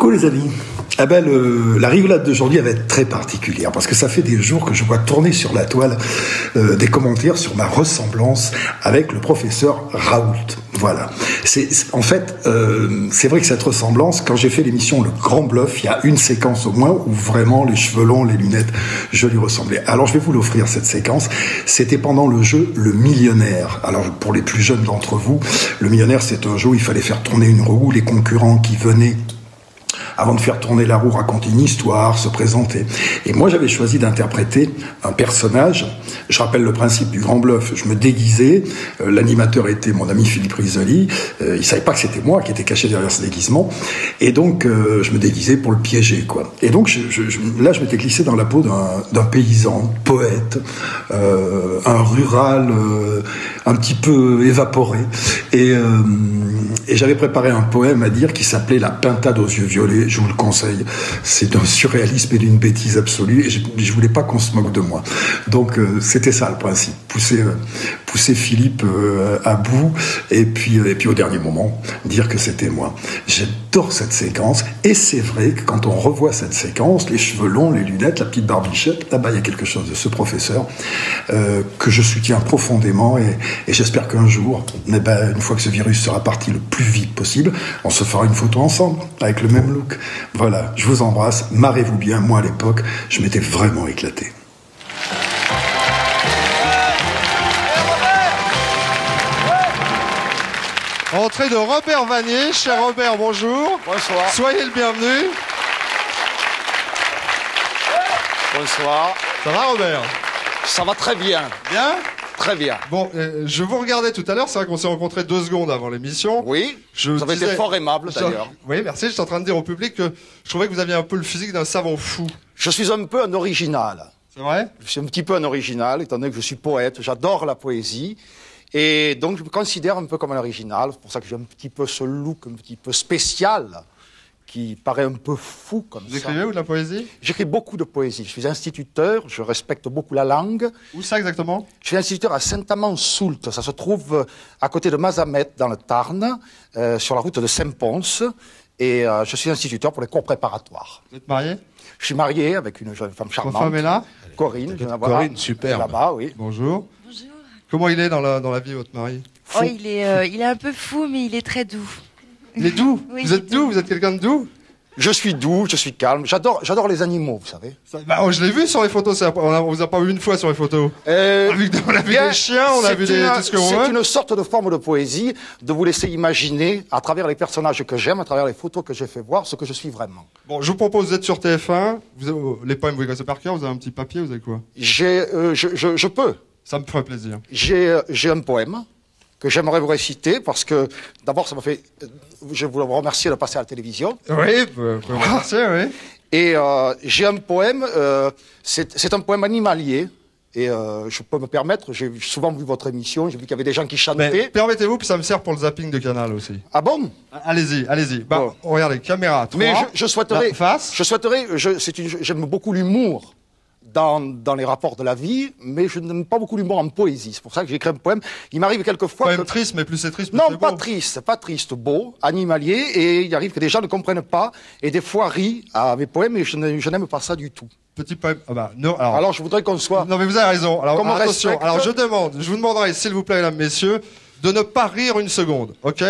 Coucou les amis. Ah ben la rigolade d'aujourd'hui va être très particulière parce que ça fait des jours que je vois tourner sur la toile des commentaires sur ma ressemblance avec le professeur Raoult. Voilà. En fait, c'est vrai que cette ressemblance, quand j'ai fait l'émission Le Grand Bluff, il y a une séquence au moins où vraiment les cheveux longs, les lunettes, je lui ressemblais. Alors je vais vous l'offrir cette séquence. C'était pendant le jeu Le Millionnaire. Alors pour les plus jeunes d'entre vous, Le Millionnaire, c'est un jeu où il fallait faire tourner une roue, les concurrents qui venaient avant de faire tourner la roue, raconter une histoire, se présenter. Et moi, j'avais choisi d'interpréter un personnage. Je rappelle le principe du Grand Bluff. Je me déguisais. L'animateur était mon ami Philippe Risoli. Il savait pas que c'était moi qui était caché derrière ce déguisement. Et donc, je me déguisais pour le piéger, quoi. Et donc, là, je m'étais glissé dans la peau d'un paysan, poète, un rural un petit peu évaporé. Et j'avais préparé un poème à dire qui s'appelait La Pintade aux yeux violets. Je vous le conseille. C'est d'un surréalisme et d'une bêtise absolue. Et je voulais pas qu'on se moque de moi. Donc, c'était ça le principe. Pousser Philippe à bout. Et puis au dernier moment, dire que c'était moi. J'adore cette séquence. Et c'est vrai que quand on revoit cette séquence, les cheveux longs, les lunettes, la petite barbichette, là-bas, il y a quelque chose de ce professeur que je soutiens profondément. Et j'espère qu'un jour, une fois que ce virus sera parti le plus vite possible, on se fera une photo ensemble, avec le même look. Voilà, je vous embrasse, marrez-vous bien. Moi, à l'époque, je m'étais vraiment éclaté. Entrée de Robert Vanier. Cher Robert, bonjour. Bonsoir. Soyez le bienvenu. Bonsoir. Ça va, Robert? Ça va très bien. Bien? Très bien. Bon, je vous regardais tout à l'heure, c'est vrai qu'on s'est rencontrés 2 secondes avant l'émission. Oui, vous avez été fort aimable d'ailleurs. Oui, merci, je suis en train de dire au public que je trouvais que vous aviez un peu le physique d'un savant fou. Je suis un peu un original. C'est vrai? Je suis un petit peu un original, étant donné que je suis poète, j'adore la poésie. Et donc je me considère un peu comme un original, c'est pour ça que j'ai un petit peu ce look un petit peu spécial, qui paraît un peu fou comme ça. Vous écrivez ou de la poésie? J'écris beaucoup de poésie. Je suis instituteur, je respecte beaucoup la langue. Où ça exactement? Je suis instituteur à Saint-Amand-Soult. Ça se trouve à côté de Mazamet, dans le Tarn, sur la route de Saint-Pons. Et je suis instituteur pour les cours préparatoires. Vous êtes marié? Je suis marié avec une jeune femme charmante. Votre femme est là? Corinne. Corinne, super. Là-bas, oui. Bonjour. Bonjour. Comment il est dans la vie, votre mari? Oh, il est un peu fou, mais il est très doux. Il est doux? Oui, Vous êtes doux? Vous êtes quelqu'un de doux? Je suis doux, je suis calme. J'adore les animaux, vous savez. Je l'ai vu sur les photos. On vous a pas vu une fois sur les photos. On a vu des chiens, on a vu tout ce que vous voulez. C'est une sorte de forme de poésie de vous laisser imaginer, à travers les personnages que j'aime, à travers les photos que j'ai fait voir, ce que je suis vraiment. Bon, je vous propose, vous êtes sur TF1. Les poèmes, vous les connaissez par cœur. Vous avez un petit papier, vous avez quoi? Je peux. Ça me ferait plaisir. J'ai un poème que j'aimerais vous réciter parce que, d'abord, ça m'a fait... Je voulais vous remercier de passer à la télévision. Oui, vous pouvez me remercier, oui. Et j'ai un poème, c'est un poème animalier. Et je peux me permettre, j'ai souvent vu votre émission, j'ai vu qu'il y avait des gens qui chantaient. Mais permettez-vous, puis ça me sert pour le zapping de Canal aussi. Ah bon? Allez-y, allez-y. Bon. Regardez, caméra 3. Mais je souhaiterais... Face. J'aime beaucoup l'humour dans les rapports de la vie, mais je n'aime pas beaucoup l'humour en poésie. C'est pour ça que j'écris un poème. Il m'arrive quelquefois Poème triste, mais plus c'est triste, plus non, c'est beau. pas triste, beau, animalier, et il arrive que des gens ne comprennent pas, et des fois rient à mes poèmes, et je n'aime pas ça du tout. Petit poème. Ah bah, non, alors je voudrais qu'on soit... Non, mais vous avez raison. Alors, attention. Respecte... Alors, je vous demanderai, s'il vous plaît, mesdames, messieurs, de ne pas rire une seconde, ok?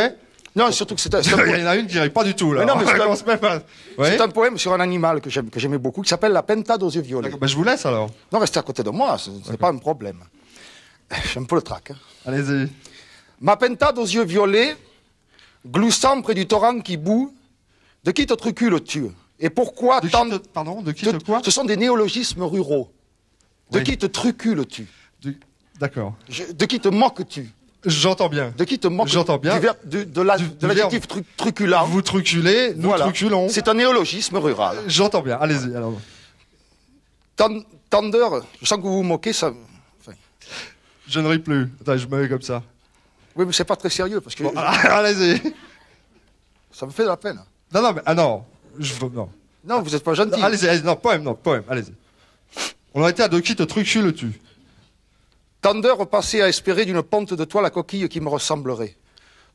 Non, surtout que c'est un... Il y en a une qui rit pas du tout, là. Mais non, mais c'est un poème sur un animal que j'aimais beaucoup, qui s'appelle La Pintade aux yeux violets. Ben, je vous laisse, alors. Non, restez à côté de moi, ce n'est pas un problème. J'ai un peu le trac. Hein. Allez-y. Ma pintade aux yeux violets, gloussant près du torrent qui bout, de qui te trucules-tu? Et pourquoi tant... Pardon, de qui te quoi? Ce sont des néologismes ruraux. De qui te trucules-tu? D'accord. De qui te moques-tu? J'entends bien. De qui te moques-tu? J'entends bien. De l'adjectif truculent. Vous truculez, nous truculons. C'est un néologisme rural. J'entends bien. Allez-y, alors. Tendeur, je sens que vous vous moquez, ça... Enfin... Je ne ris plus. Attends, je me mets comme ça. Oui, mais c'est pas très sérieux, parce que... Bon, allez-y. Ça me fait de la peine. Non, non, mais... Ah non. Non. Non, vous n'êtes pas gentil. Allez-y, non, poème, allez-y. On a été à de qui te trucules-tu? Tant d'heures passées à espérer d'une ponte de toi la coquille qui me ressemblerait.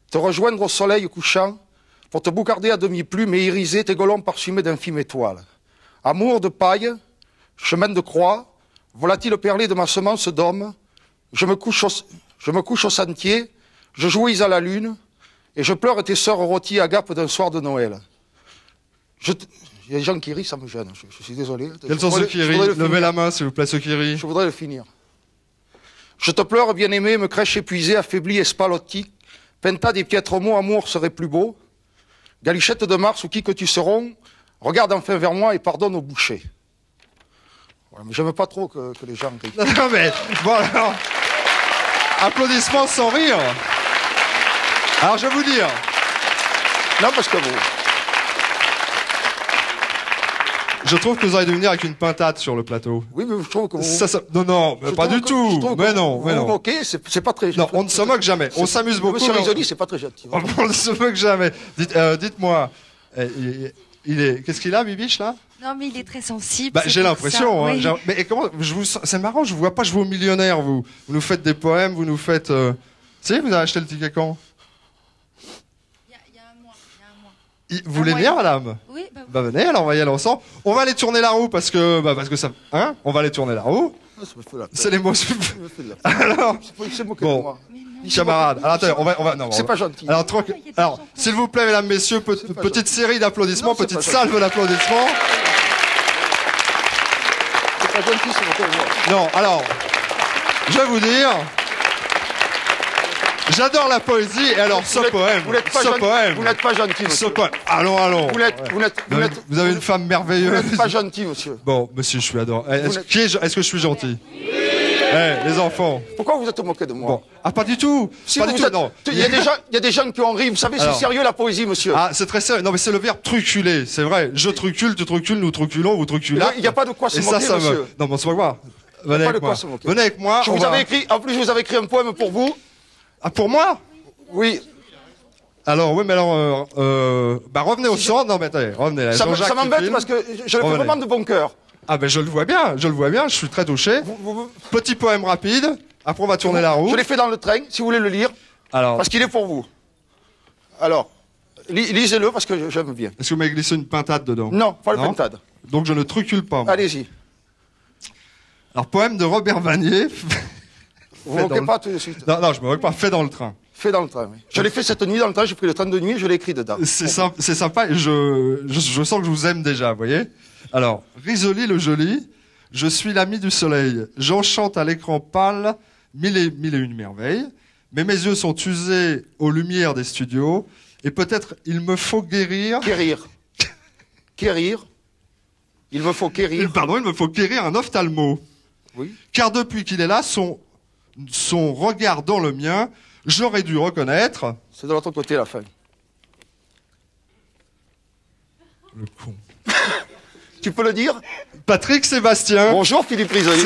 Te rejoindre au soleil couchant, pour te boucarder à demi-plume et iriser tes golons parsemés d'infimes étoiles. Amour de paille, chemin de croix, volatile perlé de ma semence d'homme, je me couche au sentier, je jouis à la lune, et je pleure tes sœurs rôties agapes d'un soir de Noël. Il y a des gens qui rient, ça me gêne, je suis désolé. Quels sont ceux qui rient? Levez la main, s'il vous plaît, ceux qui rient. Je voudrais le finir. Je te pleure, bien-aimé, me crèche épuisé, affaibli et spalotique, penta des piètres mots, amour serait plus beau. Galichette de Mars ou qui que tu seras, regarde enfin vers moi et pardonne au boucher. Voilà, mais j'aime pas trop que les gens rient. Non mais, bon alors, applaudissements sans rire. Alors je vais vous dire. Non, parce que vous... Je trouve que vous auriez dû venir avec une pintade sur le plateau. Oui, mais je trouve que vous... Non, mais pas du tout. Mais non, mais non. Ok, c'est pas très... Non, on ne se moque jamais. On s'amuse beaucoup. Monsieur Risoli, c'est pas très gentil. On ne se moque jamais. Dites-moi, qu'est-ce qu'il a, Bibiche, là? Non, mais il est très sensible. Bah, j'ai l'impression. Oui. Mais comment c'est marrant, je vous vois pas jouer au millionnaire, vous. Vous nous faites des poèmes, vous nous faites... Si, vous avez acheté le ticket quand? Il y a un mois. Vous voulez venir, madame? Oui, bah venez, alors on va y aller ensemble. On va aller tourner la roue parce que ça... Hein? On va aller tourner la roue. C'est les mots... Alors... Bon, camarades, alors attendez, on va... Non, c'est pas gentil. Alors, s'il vous plaît, mesdames, messieurs, petite série d'applaudissements, petite salve d'applaudissements. C'est pas gentil, c'est votre... Non, alors, je vais vous dire... J'adore la poésie, et alors ce poème, vous n'êtes pas gentil, monsieur. Ce poème, allons. Vous avez une femme merveilleuse. Vous n'êtes pas gentil, monsieur. Bon, monsieur, je suis adorable. Est-ce que je suis gentil? Les enfants. Pourquoi vous êtes moqué de moi? Bon. Ah, pas du tout. Pas du tout, non. Il y a des gens qui ont ri. Vous savez, c'est sérieux la poésie, monsieur. Ah, c'est très sérieux. Non, mais c'est le verbe truculer. C'est vrai. Je trucule, tu trucules, nous truculons, vous truculez. Il n'y a pas de quoi se moquer, monsieur. Non, mais on se va voir. Venez avec moi. Venez avec moi. En plus, je vous avais écrit un poème pour vous. Ah, pour moi? Oui. Alors, oui, mais alors, revenez au centre. Non, mais attendez, revenez là. Ça m'embête parce que je le fais vraiment de bon cœur. Ah, ben, je le vois bien, je suis très touché. Petit poème rapide. Après, on va tourner la roue. Je l'ai fait dans le train, si vous voulez le lire. Alors. Parce qu'il est pour vous. Alors, lisez-le parce que j'aime bien. Est-ce que vous m'avez glissé une pintade dedans? Non, pas le pintade. Donc, je ne trucule pas, moi. Allez-y. Alors, poème de Robert Vanier. Vous ne moquez pas tout de suite. Non, je me moque pas. Fait dans le train. Fait dans le train, oui. Je l'ai fait cette nuit dans le train, j'ai pris le train de nuit et je l'ai écrit dedans. C'est sympa et je sens que je vous aime déjà, vous voyez. Alors, Risoli le joli, je suis l'ami du soleil. J'enchante à l'écran pâle mille et une merveilles. Mais mes yeux sont usés aux lumières des studios. Et peut-être il me faut guérir... Quérir. Il me faut quérir. Pardon, il me faut quérir un ophtalmo. Oui. Car depuis qu'il est là, son regard dans le mien, j'aurais dû reconnaître... C'est de l'autre côté, la fin. Le con. Tu peux le dire? Patrick Sébastien. Bonjour, Philippe Risoli.